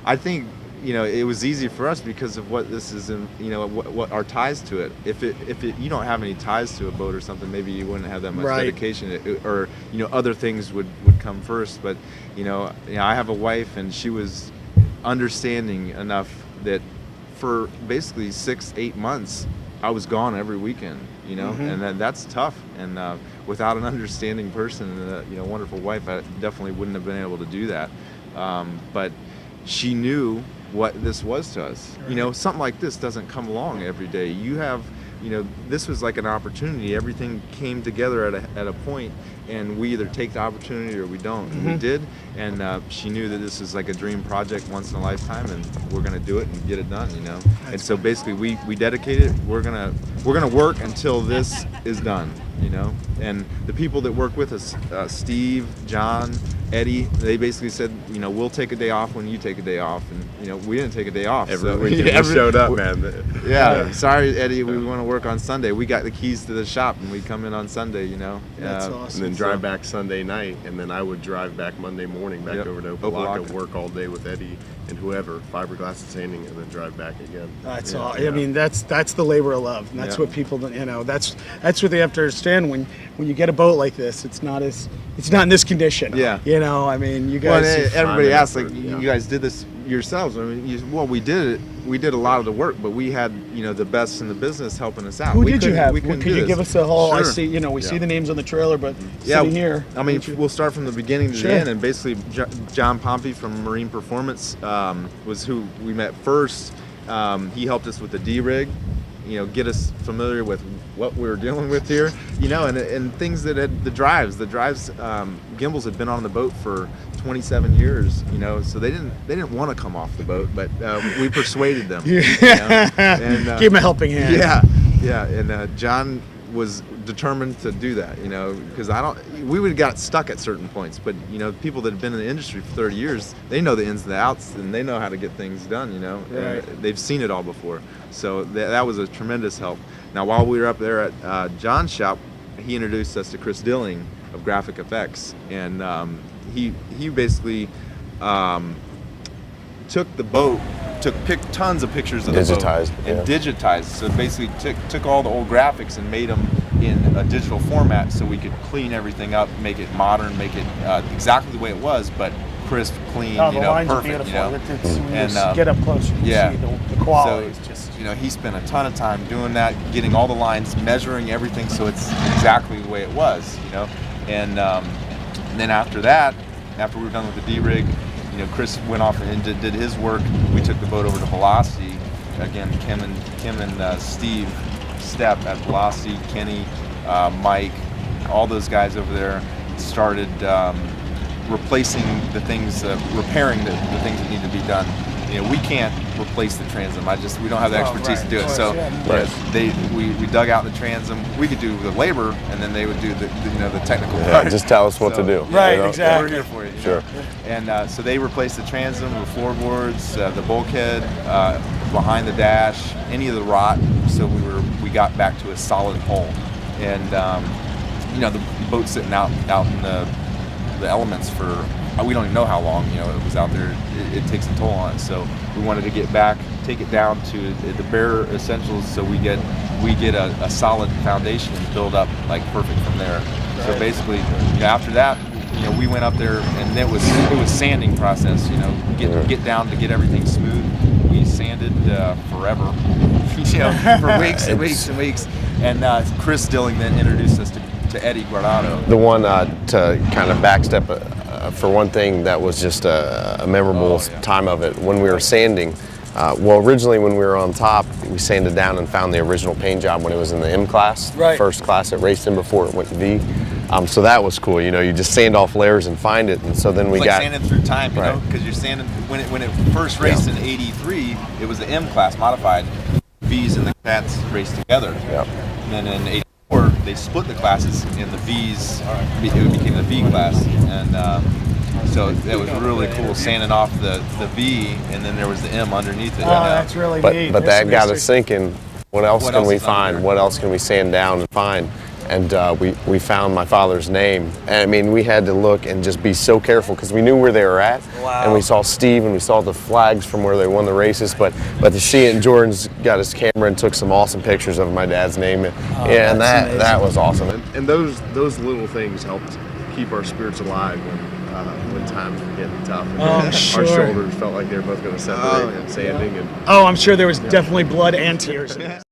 I think, it was easy for us because of what this is, in, what our ties to it. If you don't have any ties to a boat or something, maybe you wouldn't have that much dedication, or other things would come first. But I have a wife, and she was understanding enough that for basically 6-8 months I was gone every weekend, and that's tough. And without an understanding person and a wonderful wife, I definitely wouldn't have been able to do that. But she knew what this was to us. Right. Something like this doesn't come along every day. You have, this was like an opportunity. Everything came together at a point, and we either take the opportunity or we don't. And we did, and she knew that this is like a dream project once in a lifetime, and we're gonna do it and get it done. And so basically, we dedicated it. We're gonna work until this is done. And the people that work with us, Steve, John, Eddie, they basically said, we'll take a day off when you take a day off, and we didn't take a day off. Every weekend we showed up, man. Yeah, sorry, Eddie, we want to work on Sunday. We got the keys to the shop, and we come in on Sunday. That's awesome. And then drive back Sunday night, and then I would drive back Monday morning back over to Opelika, work all day with Eddie and whoever, fiberglass and sanding, and then drive back again. That's all. I mean, that's the labor of love, and that's what people, that's what they have to understand when you get a boat like this. It's not in this condition. Yeah. I mean, you guys. Well, everybody asks, like, you guys did this yourselves. I mean, we did it. We did a lot of the work, but we had, the best in the business helping us out. Who did you have? Could you give us a whole? Sure. I see. We see the names on the trailer, but sitting here. I mean, we'll start from the beginning to the end, and basically, John Pompey from Marine Performance was who we met first. He helped us with the D-rig. Get us familiar with what we were dealing with here, and things that had the drives, gimbals had been on the boat for 27 years, so they didn't want to come off the boat, but we persuaded them. And gave them a helping hand. Yeah, and John was determined to do that, because we would have got stuck at certain points, but people that have been in the industry for 30 years, they know the ins and the outs, and they know how to get things done. Right. They've seen it all before, so that was a tremendous help. Now, while we were up there at John's shop, he introduced us to Chris Dilling of Graphic Effects, and he basically took the boat, picked tons of pictures of the boat and digitized. So basically took all the old graphics and made them in a digital format, so we could clean everything up, make it modern, make it exactly the way it was, but crisp, clean, the lines perfect. Are beautiful. And get up close, you can see the quality. So, he spent a ton of time doing that, getting all the lines, measuring everything so it's exactly the way it was. And then after that, after we were done with the D-rig, Chris went off and did his work. We took the boat over to Velocity. Again, Kim and Steve Stepp at Velocity, Kenny, Mike, all those guys over there started replacing the things, repairing the things that need to be done. We can't replace the transom. We don't have the expertise to do it. So we dug out the transom. We could do the labor, and then they would do the technical part. Just tell us what to do. Right, exactly. We're here for you. Sure. And so they replaced the transom, the floorboards, the bulkhead, behind the dash, any of the rot. So we got back to a solid hull. And the boat sitting out in the elements for, we don't even know how long it was out there. It takes a toll on it. So we wanted to get back, take it down to the bare essentials, so we get a solid foundation and build up like perfect from there. Right. So basically, after that, we went up there, and it was sanding process. Get down to get everything smooth. We sanded forever, for weeks and weeks and weeks. And Chris Dilling then introduced us to Eddie Guardado. The one to kind of backstep. For one thing, that was just a memorable time of it. When we were sanding, originally when we were on top, we sanded down and found the original paint job when it was in the M class, first class it raced in before it went to V. So that was cool. You just sand off layers and find it. And so then we got sanding through time, because you're sanding when it first raced in '83, it was the M class modified. V's and the Cats raced together. Yep. And then in '84, they split the classes, and the V's, it became the V class, and so it was really cool sanding off the V, and then there was the M underneath it. Oh, that's really neat. But that got us thinking, what else can we find? What else can we sand down and find? and we found my father's name. And I mean, we had to look and just be so careful because we knew where they were at. Wow. And we saw Steve and we saw the flags from where they won the races, but to see it, and Jordan's got his camera and took some awesome pictures of my dad's name. Yeah, and that was awesome. And those little things helped keep our spirits alive when times were getting tough. And I'm sure. Our shoulders felt like they were both going to separate and sanding. And Oh, I'm sure there was definitely blood and tears.